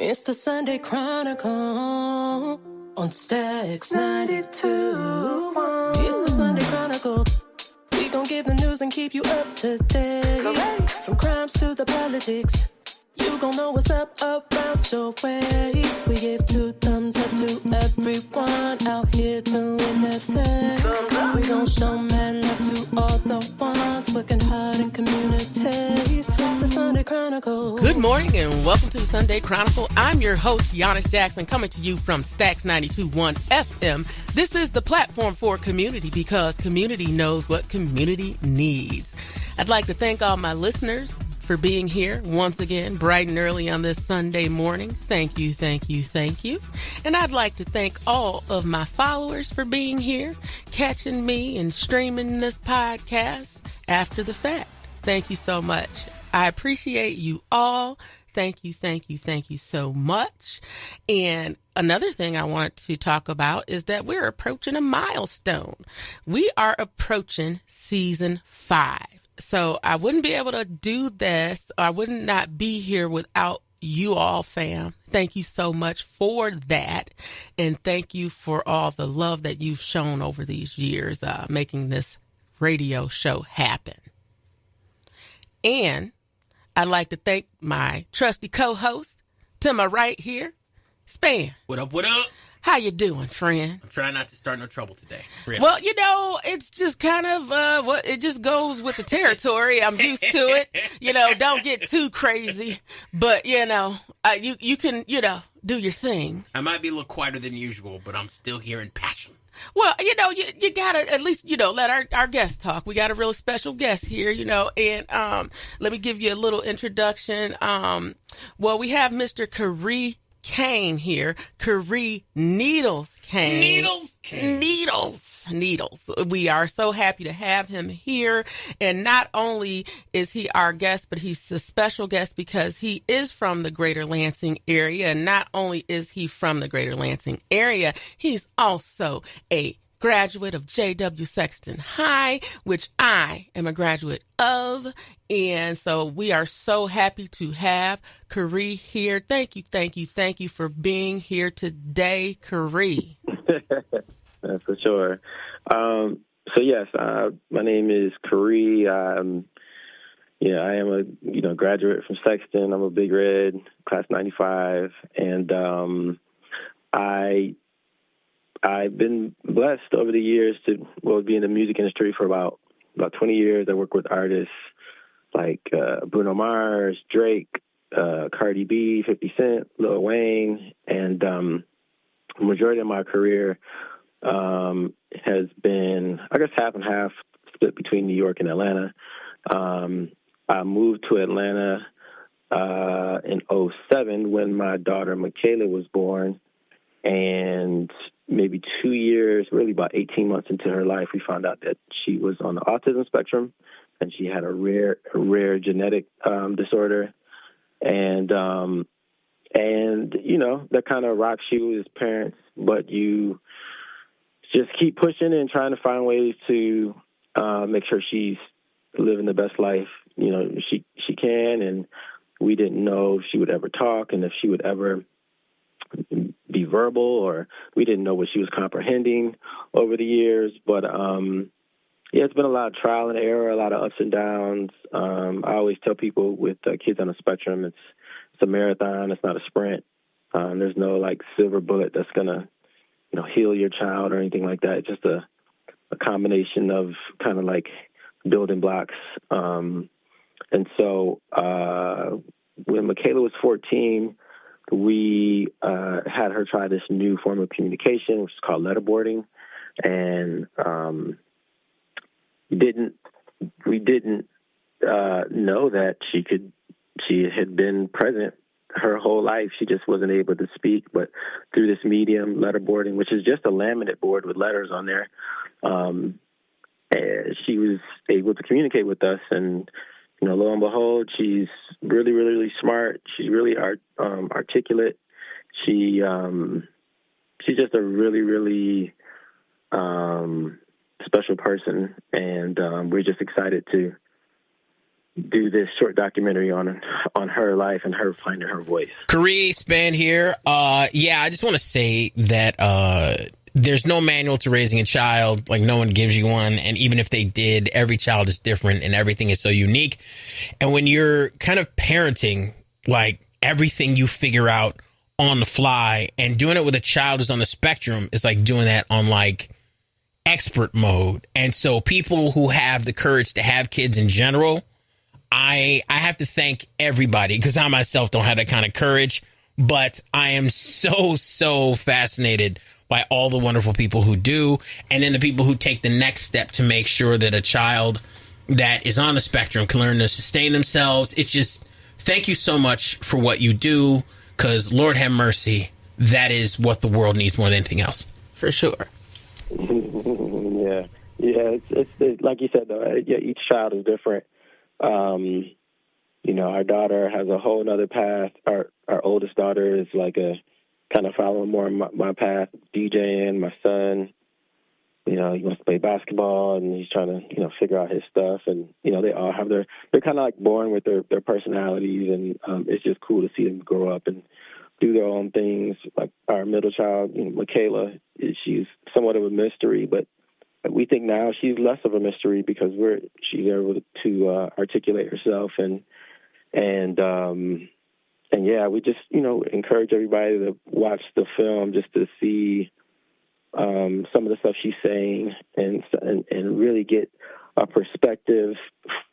It's the Sunday Chronicle on Stacks 92. It's the Sunday Chronicle. We gon' give the news and keep you up to date. From crimes to the politics, you gon' know what's up around your way. We give 2 thumbs up to everyone out here doing their thing. We gon' show mad love to all the ones working hard in communities. It's the Sunday Chronicle. Good morning and welcome to the Sunday Chronicle. I'm your host, Yanice Jackson, coming to you from Stacks 92.1 FM. This is the platform for community because community knows what community needs. I'd like to thank all my listeners for being here once again, bright and early on this Sunday morning. Thank you, thank you, thank you. And I'd like to thank all of my followers for being here, catching me and streaming this podcast after the fact. Thank you so much. I appreciate you all. Thank you, thank you, thank you so much. And another thing I wanted to talk about is that we're approaching a milestone. We are approaching season 5. So I wouldn't be able to do this, or I would not be here without you all, fam. Thank you so much for that. And thank you for all the love that you've shown over these years, making this radio show happen. And I'd like to thank my trusty co-host to my right here, Span. What up, what up? How you doing, friend? I'm trying not to start no trouble today. Really. Well, you know, it's just kind of it just goes with the territory. I'm used to it. You know, don't get too crazy, but you know, you can, you know, do your thing. I might be a little quieter than usual, but I'm still hearing passion. Well, you know, you gotta at least, you know, let our guest talk. We got a really special guest here, you know, and let me give you a little introduction. Well, we have Mr. Khari Cain here. Khari Needles Cain. Needles. We are so happy to have him here. And not only is he our guest, but he's a special guest because he is from the Greater Lansing area. And not only is he from the Greater Lansing area, he's also a graduate of J.W. Sexton High, which I am a graduate of. And so we are so happy to have Khari here. Thank you for being here today, Khari. That's for sure. So yes, my name is Khari. I am a graduate from Sexton. I'm a Big Red, class 95, and I've been blessed over the years to be in the music industry for about 20 years. I work with artists like Bruno Mars, Drake, Cardi B, 50 Cent, Lil Wayne, and the majority of my career has been, I guess, half and half, split between New York and Atlanta. I moved to Atlanta in 2007 when my daughter Makayla was born, and maybe 2 years, really about 18 months into her life, we found out that she was on the autism spectrum, and she had a rare genetic disorder, and you know, that kind of rocks you as parents, but you just keep pushing and trying to find ways to make sure she's living the best life, you know, she can. And we didn't know if she would ever talk and if she would ever be verbal, or we didn't know what she was comprehending over the years. But it's been a lot of trial and error, a lot of ups and downs. I always tell people with kids on the spectrum, it's a marathon, it's not a sprint. There's no like silver bullet that's gonna, you know, heal your child or anything like that. It's just a combination of kind of like building blocks. And so when Makayla was 14, we had her try this new form of communication, which is called letterboarding, and we didn't know that she had been present her whole life. She just wasn't able to speak, but through this medium, letterboarding, which is just a laminate board with letters on there, she was able to communicate with us. And you know, lo and behold, she's really, really, really smart. She's really articulate. She's just a really, really special person, and we're just excited to do this short documentary on her life and her finding her voice. Khari Cain here. Yeah, I just want to say that there's no manual to raising a child. Like, no one gives you one. And even if they did, every child is different and everything is so unique. And when you're kind of parenting, like, everything you figure out on the fly, and doing it with a child who's on the spectrum is like doing that on like expert mode. And so people who have the courage to have kids in general, I have to thank everybody, because I myself don't have that kind of courage, but I am so fascinated by all the wonderful people who do, and then the people who take the next step to make sure that a child that is on the spectrum can learn to sustain themselves. It's just, thank you so much for what you do, because Lord have mercy, that is what the world needs more than anything else. For sure. Yeah. It's like you said, though, each child is different. Our daughter has a whole other path. Our oldest daughter is like a kind of following more my path, DJing. My son, he wants to play basketball and he's trying to, figure out his stuff. And, they all have they're kind of like born with their personalities. And it's just cool to see them grow up and do their own things. Like our middle child, Makayla, she's somewhat of a mystery, but we think now she's less of a mystery because she's able to articulate herself and yeah, we just encourage everybody to watch the film just to see some of the stuff she's saying and really get a perspective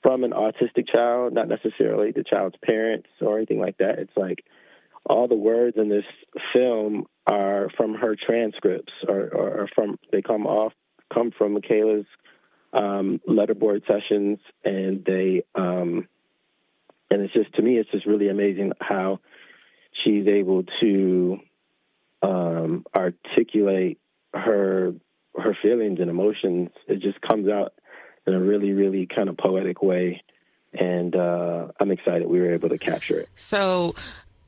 from an autistic child, not necessarily the child's parents or anything like that. It's like all the words in this film are from her transcripts or they come from Makayla's letterboard sessions, and they and it's just, to me, it's just really amazing how she's able to articulate her feelings and emotions. It just comes out in a really, really kind of poetic way, and I'm excited we were able to capture it. So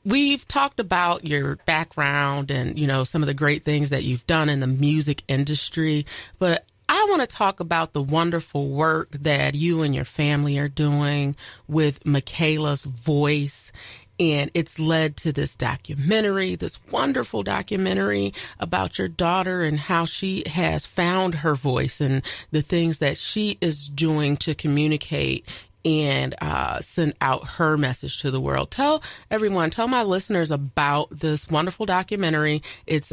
we've talked about your background and, some of the great things that you've done in the music industry, but I want to talk about the wonderful work that you and your family are doing with Makayla's voice. And it's led to this documentary, this wonderful documentary about your daughter and how she has found her voice and the things that she is doing to communicate and send out her message to the world. Tell my listeners about this wonderful documentary. It's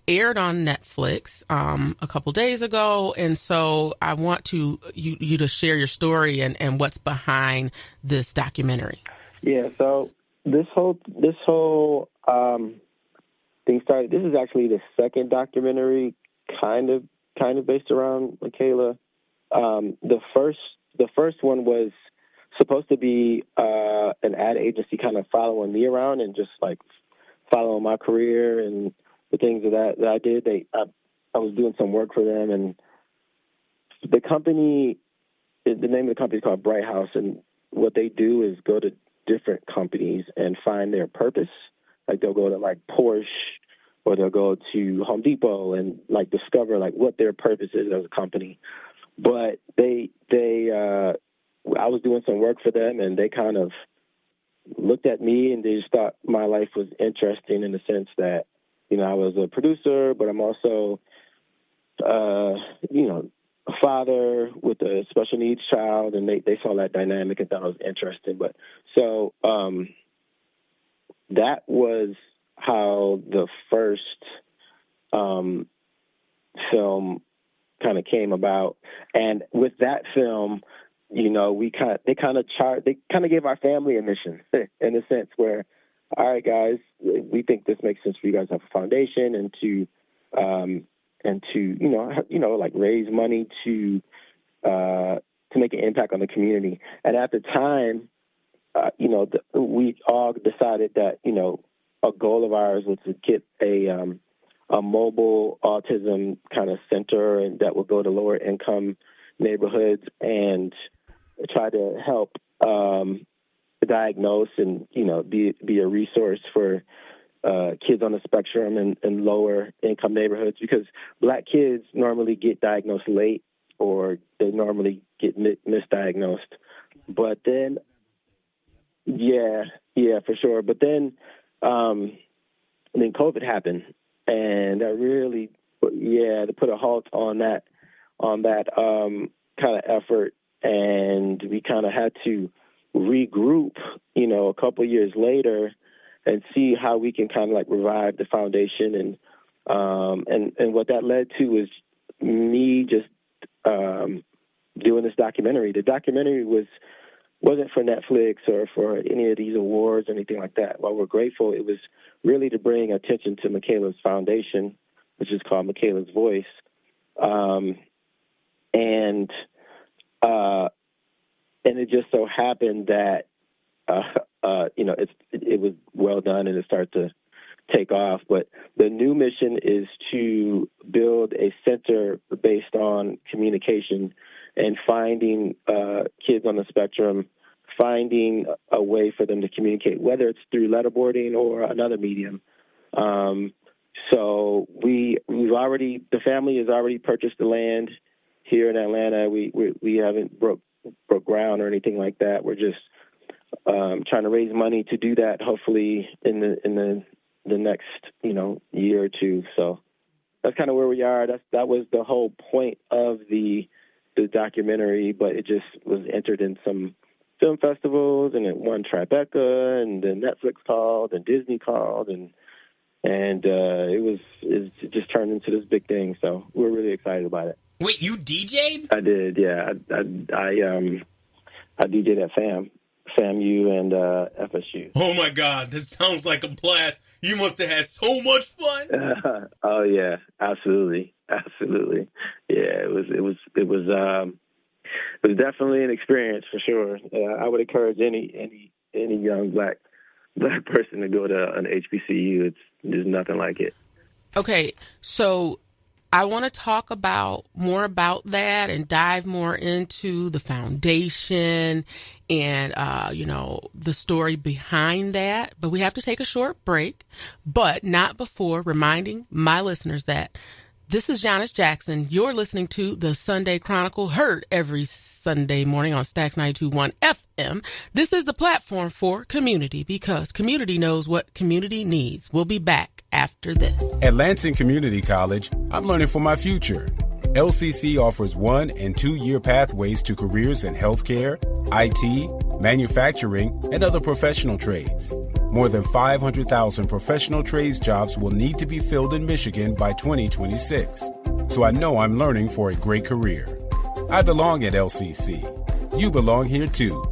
aired on Netflix a couple days ago, and so I want you to share your story and what's behind this documentary. Yeah, so this whole thing started. This is actually the second documentary, kind of based around Makayla. The first one was supposed to be an ad agency kind of following me around and just like following my career and the things that I did. I was doing some work for them, and the company, the name of the company is called Bright House, and what they do is go to different companies and find their purpose. Like they'll go to like Porsche, or they'll go to Home Depot and like discover like what their purpose is as a company. But I was doing some work for them, and they kind of looked at me and they just thought my life was interesting in the sense that, I was a producer, but I'm also, a father with a special needs child, and they saw that dynamic and thought it was interesting. But so that was how the first film kind of came about. And with that film, they kind of gave our family a mission in a sense where, all right, guys, we think this makes sense for you guys to have a foundation and to like raise money to make an impact on the community. And at the time, we all decided that, a goal of ours was to get a mobile autism kind of center, and that would go to lower income neighborhoods and try to help diagnose and be a resource for kids on the spectrum and lower income neighborhoods, because Black kids normally get diagnosed late, or they normally get misdiagnosed But then, yeah, for sure. But then COVID happened, and that really, to put a halt on that kind of effort, and we kind of had to regroup, a couple of years later, and see how we can kind of like revive the foundation, and what that led to is me just doing this documentary. The documentary wasn't for Netflix or for any of these awards or anything like that. While we're grateful, it was really to bring attention to Makayla's foundation, which is called Makayla's Voice. And it just so happened that, it was well done and it started to take off. But the new mission is to build a center based on communication and finding kids on the spectrum, finding a way for them to communicate, whether it's through letterboarding or another medium. So the family has already purchased the land here in Atlanta. We haven't broke ground or anything like that. We're just trying to raise money to do that, hopefully in the next year or two. So that's kind of where we are. That was the whole point of the documentary, but it just was entered in some film festivals, and it won Tribeca, and then Netflix called, and Disney called, and it just turned into this big thing. So we're really excited about it. Wait, you DJ'd? I did, yeah. I DJ'd at FAMU and FSU. Oh my God, that sounds like a blast. You must have had so much fun. Oh yeah, absolutely. Yeah, it was definitely an experience for sure. I would encourage any young black person to go to an HBCU. There's nothing like it. Okay, so I want to talk more about that and dive more into the foundation and, the story behind that. But we have to take a short break, but not before reminding my listeners that this is Yanice Jackson. You're listening to the Sunday Chronicle, heard every Sunday morning on Stax 92.1 FM. This is the platform for community, because community knows what community needs. We'll be back after this. At Lansing Community College, I'm learning for my future. LCC offers 1- and 2-year pathways to careers in healthcare, IT, manufacturing, and other professional trades. More than 500,000 professional trades jobs will need to be filled in Michigan by 2026. So I know I'm learning for a great career. I belong at LCC. You belong here too.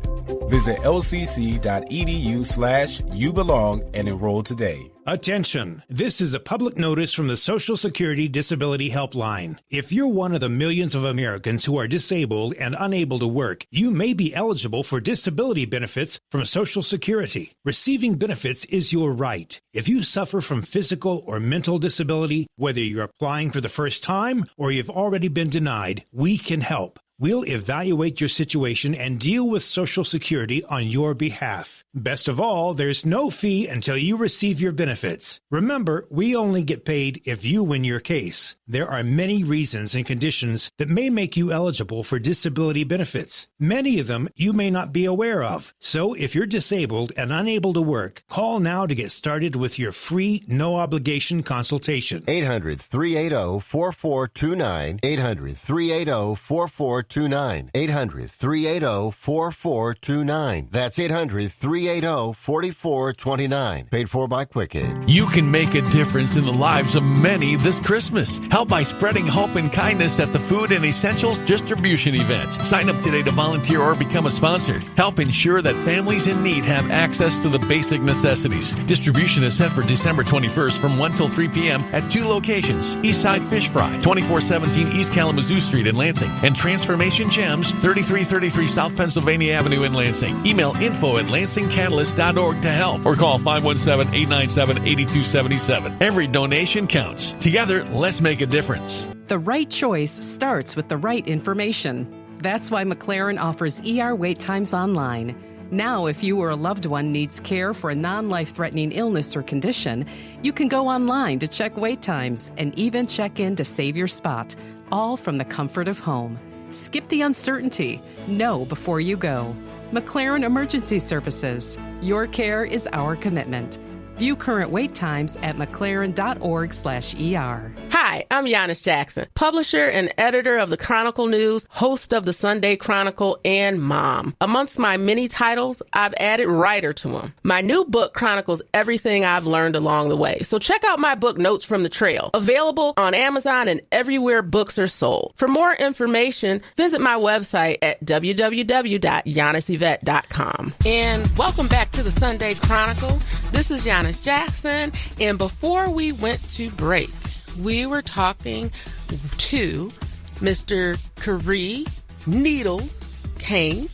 Visit lcc.edu/youbelong and enroll today. Attention! This is a public notice from the Social Security Disability Helpline. If you're one of the millions of Americans who are disabled and unable to work, you may be eligible for disability benefits from Social Security. Receiving benefits is your right. If you suffer from physical or mental disability, whether you're applying for the first time or you've already been denied, we can help. We'll evaluate your situation and deal with Social Security on your behalf. Best of all, there's no fee until you receive your benefits. Remember, we only get paid if you win your case. There are many reasons and conditions that may make you eligible for disability benefits. Many of them you may not be aware of. So if you're disabled and unable to work, call now to get started with your free, no-obligation consultation. 800-380-4429. 800-380-4429. 800-380-4429. That's 800-380-4429. Paid for by QuickAid. You can make a difference in the lives of many this Christmas. Help by spreading hope and kindness at the Food and Essentials Distribution event. Sign up today to volunteer or become a sponsor. Help ensure that families in need have access to the basic necessities. Distribution is set for December 21st from 1 till 3 p.m. at 2 locations. Eastside Fish Fry, 2417 East Kalamazoo Street in Lansing, and Transformation Gems, 3333 South Pennsylvania Avenue in Lansing. Email info@lansingcatalyst.org to help, or call 517-897-8277. Every donation counts. Together, let's make a difference. The right choice starts with the right information. That's why McLaren offers ER wait times online. Now, if you or a loved one needs care for a non-life-threatening illness or condition, you can go online to check wait times and even check in to save your spot, all from the comfort of home. Skip the uncertainty. Know before you go. McLaren Emergency Services. Your care is our commitment. View current wait times at mclaren.org/ER. Hi, I'm Yanice Jackson, publisher and editor of the Chronicle News, host of the Sunday Chronicle, and mom. Amongst my many titles, I've added writer to them. My new book chronicles everything I've learned along the way. So check out my book, Notes from the Trail, available on Amazon and everywhere books are sold. For more information, visit my website at www.yaniceyvette.com. And welcome back to the Sunday Chronicle. This is Yanice Jackson, and before we went to break, we were talking to Mr. Khari Cain,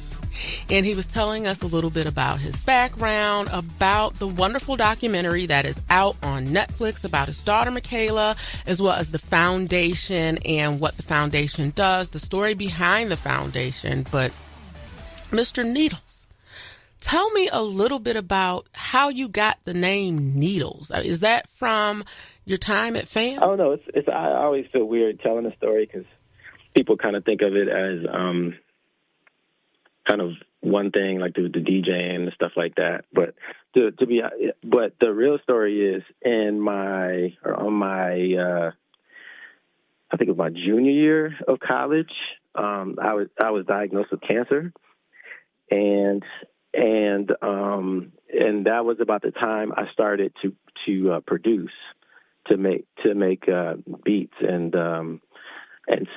and he was telling us a little bit about his background, about the wonderful documentary that is out on Netflix about his daughter Makayla, as well as the foundation and what the foundation does, the story behind the foundation. But Mr. Needles, tell me a little bit about how you got the name Needles. Is that from your time at FAM? Oh, no. It's I always feel weird telling the story because people kind of think of it as kind of one thing, like the DJing and stuff like that. But but the real story is on my I think it was my junior year of college. I was diagnosed with cancer, and that was about the time I started to produce, to make beats, and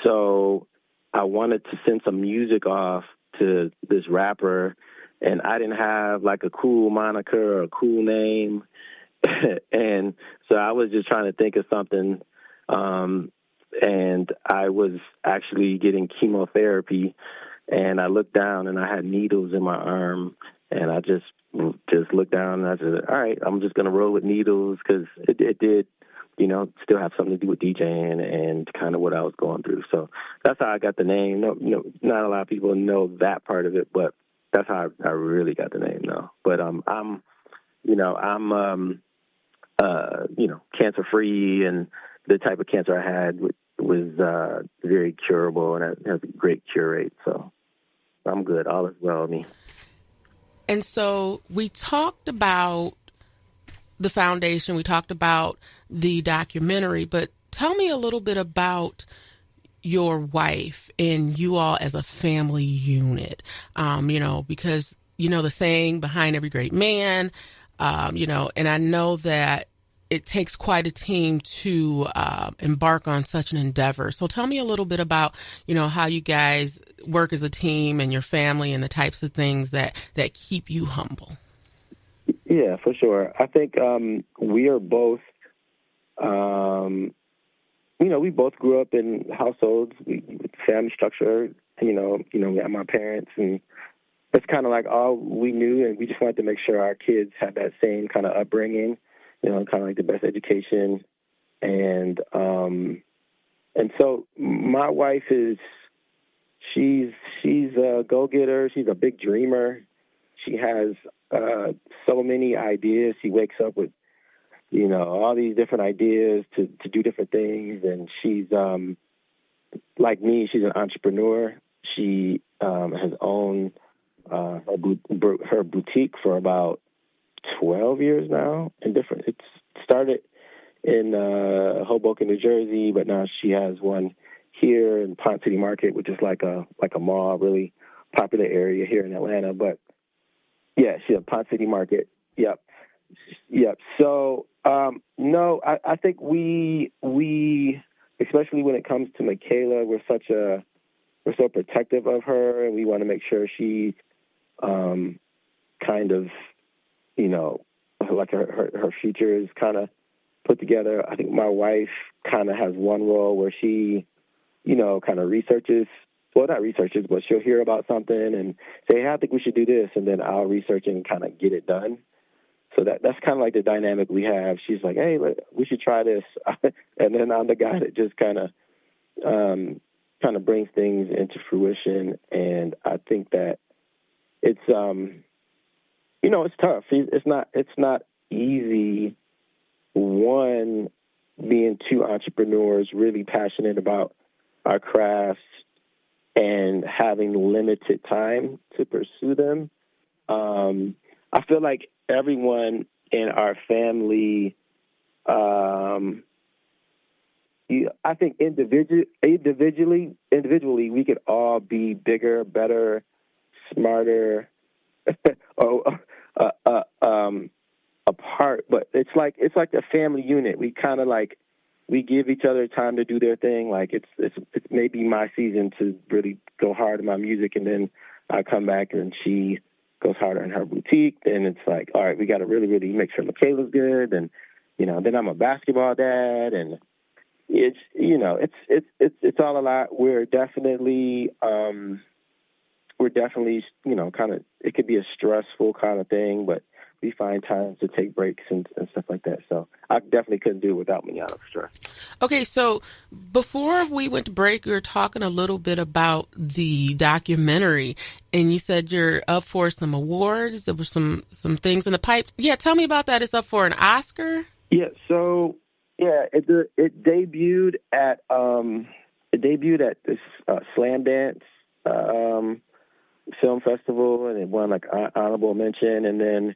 so I wanted to send some music off to this rapper, and I didn't have like a cool moniker or a cool name, and so I was just trying to think of something, and I was actually getting chemotherapy. And I looked down, and I had needles in my arm, and I just looked down, and I said, all right, I'm just going to roll with needles because it did, still have something to do with DJing and kind of what I was going through. So that's how I got the name. No, not a lot of people know that part of it, but that's how I really got the name, though. But I'm cancer-free, and the type of cancer I had was very curable, and it has a great cure rate, so I'm good. All is well with me. And so we talked about the foundation, we talked about the documentary, but tell me a little bit about your wife and you all as a family unit, because, the saying behind every great man, and I know that it takes quite a team to embark on such an endeavor. So tell me a little bit about, how you guys work as a team and your family and the types of things that keep you humble. Yeah, for sure. I think we are both, we both grew up in households with family structure. We had my parents, and it's kind of like all we knew, and we just wanted to make sure our kids had that same kind of upbringing. Kind of like the best education. And so my wife she's a go-getter. She's a big dreamer. She has so many ideas. She wakes up with, all these different ideas to do different things. And she's, like me, she's an entrepreneur. She has owned her boutique for about 12 years now, and it started in Hoboken, New Jersey, but now she has one here in Pont City Market, which is like a mall, really popular area here in Atlanta. But yeah, she's a Pont City Market. Yep. So no, I think we especially when it comes to Makayla, we're so protective of her, and we want to make sure she kind of, like her future is kind of put together. I think my wife kind of has one role where she, kind of researches. Well, not researches, but she'll hear about something and say, hey, I think we should do this. And then I'll research and kind of get it done. So that's kind of like the dynamic we have. She's like, hey, we should try this. And then I'm the guy that just kind of brings things into fruition. And I think that it's, it's tough. It's not easy. One, being two entrepreneurs really passionate about our crafts and having limited time to pursue them. I feel like everyone in our family, I think individually, we could all be bigger, better, smarter, apart. But it's like a family unit. We kind of like, we give each other time to do their thing. Like it's maybe my season to really go hard in my music, and then I come back and she goes harder in her boutique. Then it's like, all right, we got to really, really make sure Makayla's good, and then I'm a basketball dad, and it's all a lot. We're definitely kind of, it could be a stressful kind of thing, but we find time to take breaks and stuff like that. So I definitely couldn't do it without me out of stress. Okay, so before we went to break, we were talking a little bit about the documentary, and you said you're up for some awards. There were some things in the pipe. Yeah, tell me about that. It's up for an Oscar? Yeah, so it debuted at this Slam Dance film festival, and it won like honorable mention, and then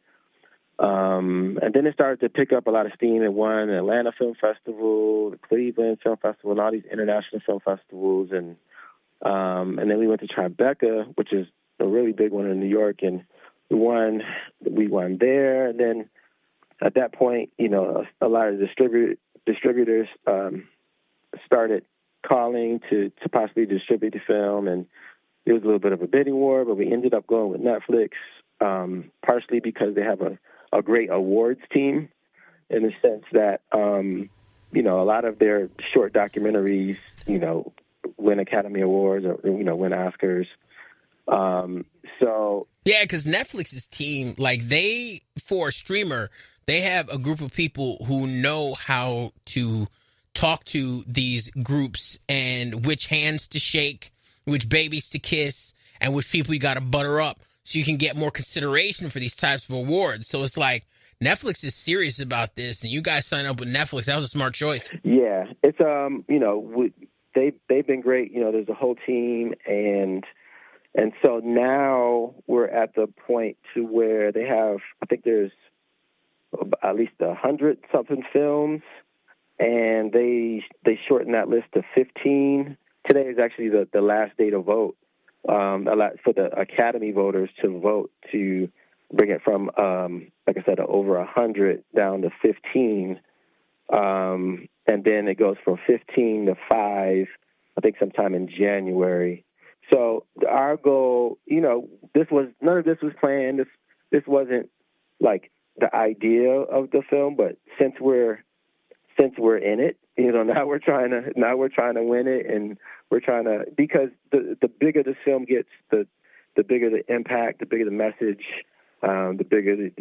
it started to pick up a lot of steam. It won the Atlanta Film Festival, the Cleveland Film Festival, and all these international film festivals, and then we went to Tribeca, which is a really big one in New York, and we won there. And then at that point, a lot of distributors started calling to possibly distribute the film, and it was a little bit of a bidding war, but we ended up going with Netflix, partially because they have a great awards team, in the sense that, a lot of their short documentaries, win Academy Awards or, win Oscars. Yeah, because Netflix's team, for a streamer, they have a group of people who know how to talk to these groups and which hands to shake, which babies to kiss, and which people you got to butter up so you can get more consideration for these types of awards. So it's like Netflix is serious about this, and you guys sign up with Netflix. That was a smart choice. Yeah, it's they've been great. There's a whole team, and so now we're at the point to where they have, I think there's at least 100-something films, and they shortened that list to 15. Today is actually the last day to vote, for the Academy voters to vote to bring it from, like I said, over 100 down to 15. And then it goes from 15 to 5, I think sometime in January. So our goal, none of this was planned. This wasn't like the idea of the film, but since we're in it, now we're trying to win it, and we're trying to, because the bigger the film gets, the bigger the impact, the bigger the message, the bigger the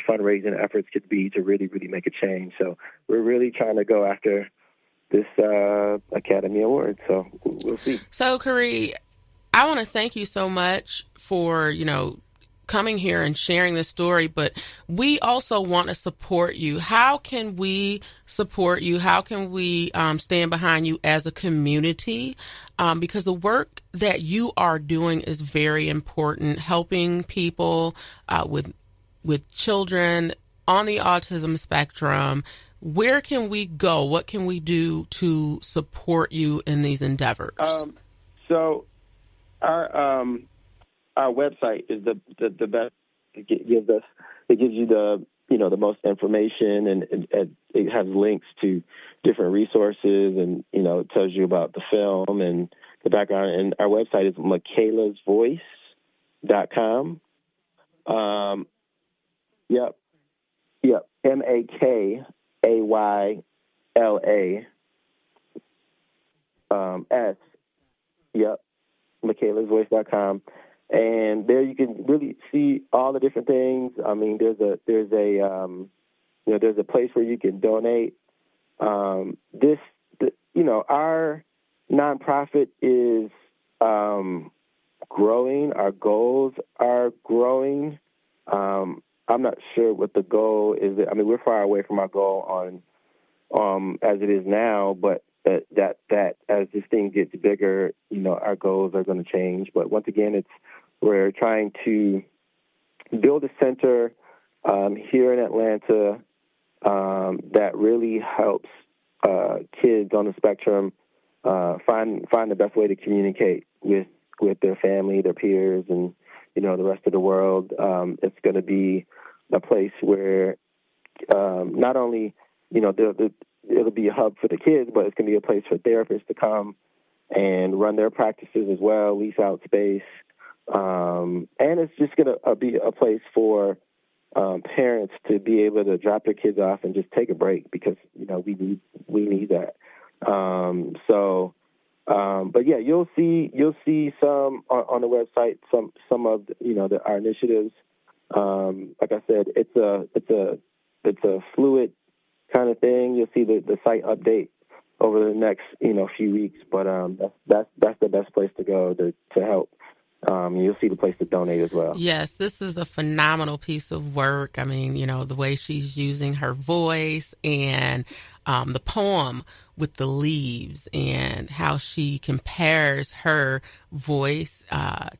fundraising efforts could be to really, really make a change. So we're really trying to go after this Academy Award. So we'll see. So Khari, I want to thank you so much for coming here and sharing this story, but we also want to support you. How can we support you? How can we stand behind you as a community? Because the work that you are doing is very important, helping people with children on the autism spectrum. Where can we go? What can we do to support you in these endeavors? So our website is the best. It gives you the most information, and it has links to different resources, and it tells you about the film and the background. And our website is makaylasvoice.com. Yep. Makayla S. Yep. makaylasvoice.com. And there you can really see all the different things. I mean, there's a place where you can donate. Our nonprofit is growing. Our goals are growing. I'm not sure what the goal is. I mean, we're far away from our goal on as it is now, but that as this thing gets bigger, our goals are going to change. But once again, we're trying to build a center here in Atlanta that really helps kids on the spectrum find the best way to communicate with their family, their peers, and the rest of the world. It's going to be a place where not only it'll be a hub for the kids, but it's going to be a place for therapists to come and run their practices as well, lease out space, and it's just going to be a place for parents to be able to drop their kids off and just take a break, because we need that. But yeah, you'll see some on the website, some of our initiatives. Like I said, it's a fluid kind of thing. You'll see the site update over the next few weeks, but that's the best place to go to help. You'll see the place to donate as well. Yes, this is a phenomenal piece of work. I mean, the way she's using her voice and the poem with the leaves and how she compares her voice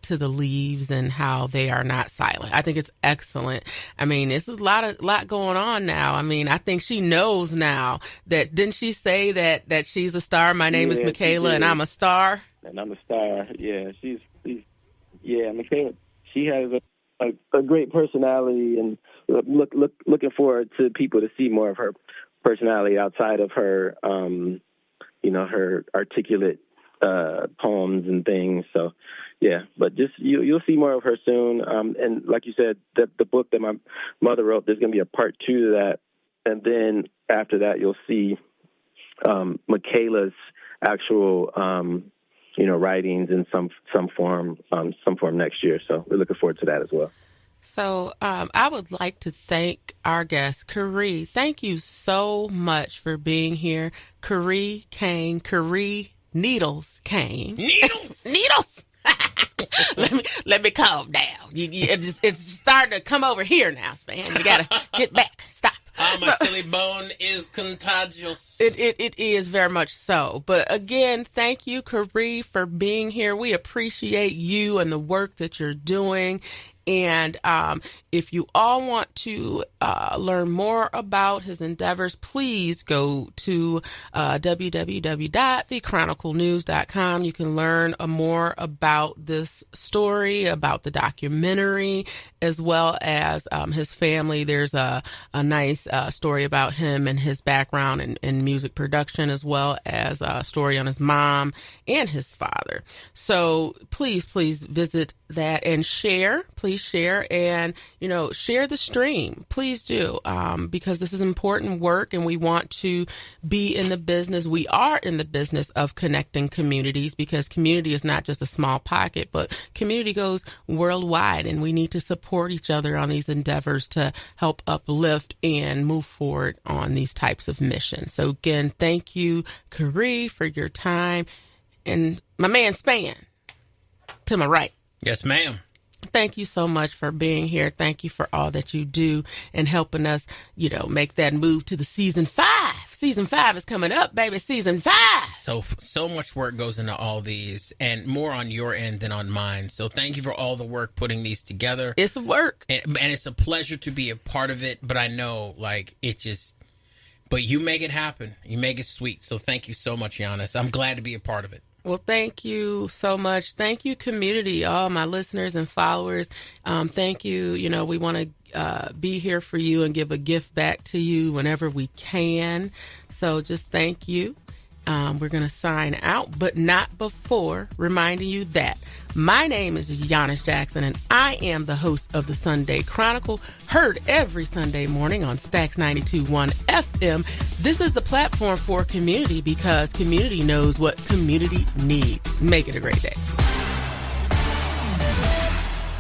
to the leaves and how they are not silent. I think it's excellent. I mean, it's a lot going on now. I mean, I think she knows now that, didn't she say that she's a star? My name is Makayla and I'm a star. And I'm a star. Yeah, Makayla, she has a great personality, and looking forward to people to see more of her personality outside of her, her articulate poems and things. So, yeah, but just you'll see more of her soon. And like you said, the book that my mother wrote, there's going to be a part 2 to that, and then after that, you'll see Makayla's actual writings in some form next year. So we're looking forward to that as well. So I would like to thank our guest, Khari. Thank you so much for being here. Khari Cain, Khari Needles Cain. Needles! Needles! let me calm down. It's starting to come over here now, man. You got to get back. Stop. My silly bone is contagious. It is very much so. But again, thank you, Khari, for being here. We appreciate you and the work that you're doing. And if you all want to learn more about his endeavors, please go to www.thechroniclenews.com. You can learn more about this story, about the documentary, as well as his family. There's a nice story about him and his background in music production, as well as a story on his mom and his father. So please visit that and share. Please share and, share the stream. Please do, because this is important work and we want to be in the business. We are in the business of connecting communities, because community is not just a small pocket, but community goes worldwide, and we need to support each other on these endeavors to help uplift and move forward on these types of missions. So again, thank you, Khari, for your time. And my man Span to my right. Yes, ma'am. Thank you so much for being here. Thank you for all that you do and helping us, make that move to the season 5. Season 5 is coming up, baby. Season 5. So much work goes into all these, and more on your end than on mine. So thank you for all the work putting these together. It's work. And it's a pleasure to be a part of it. But I know, but you make it happen. You make it sweet. So thank you so much, Yanice. I'm glad to be a part of it. Well, thank you so much. Thank you, community, all my listeners and followers. Thank you. We want to be here for you and give a gift back to you whenever we can. So just thank you. We're going to sign out, but not before reminding you that my name is Yanice Jackson, and I am the host of the Sunday Chronicle, heard every Sunday morning on Stax 92.1 FM. This is the platform for community, because community knows what community needs. Make it a great day.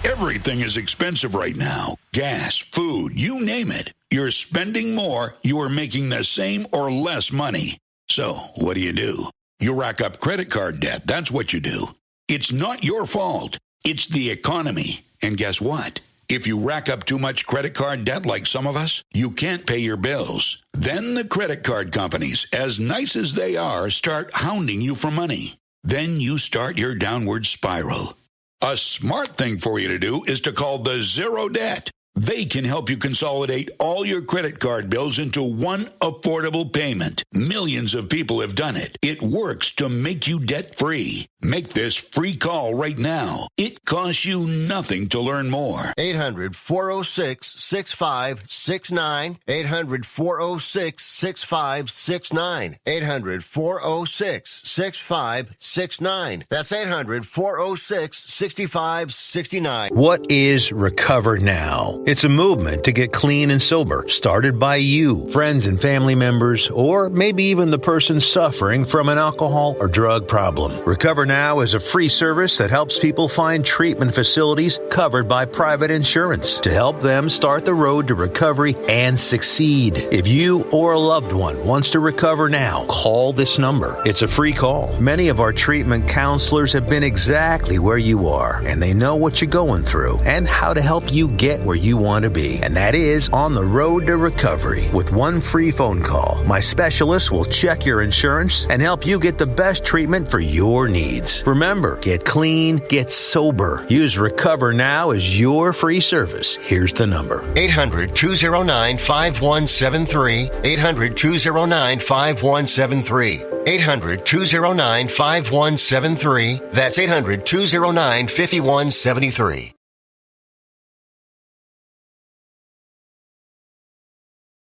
Everything is expensive right now. Gas, food, you name it. You're spending more, you are making the same or less money. So, what do? You rack up credit card debt. That's what you do. It's not your fault. It's the economy. And guess what? If you rack up too much credit card debt like some of us, you can't pay your bills. Then the credit card companies, as nice as they are, start hounding you for money. Then you start your downward spiral. A smart thing for you to do is to call the Zero Debt. They can help you consolidate all your credit card bills into one affordable payment. Millions of people have done it. It works to make you debt-free. Make this free call right now. It costs you nothing to learn more. 800-406-6569. 800-406-6569. 800-406-6569. That's 800-406-6569. What is Recover Now? It's a movement to get clean and sober, started by you, friends and family members, or maybe even the person suffering from an alcohol or drug problem. Recover Now is a free service that helps people find treatment facilities covered by private insurance to help them start the road to recovery and succeed. If you or a loved one wants to recover now, call this number. It's a free call. Many of our treatment counselors have been exactly where you are, and they know what you're going through and how to help you get where you want to be. And that is on the road to recovery. With one free phone call, my specialist will check your insurance and help you get the best treatment for your needs. Remember, get clean, get sober. Use Recover Now as your free service. Here's the number. 800-209-5173. 800-209-5173. 800-209-5173. That's 800-209-5173.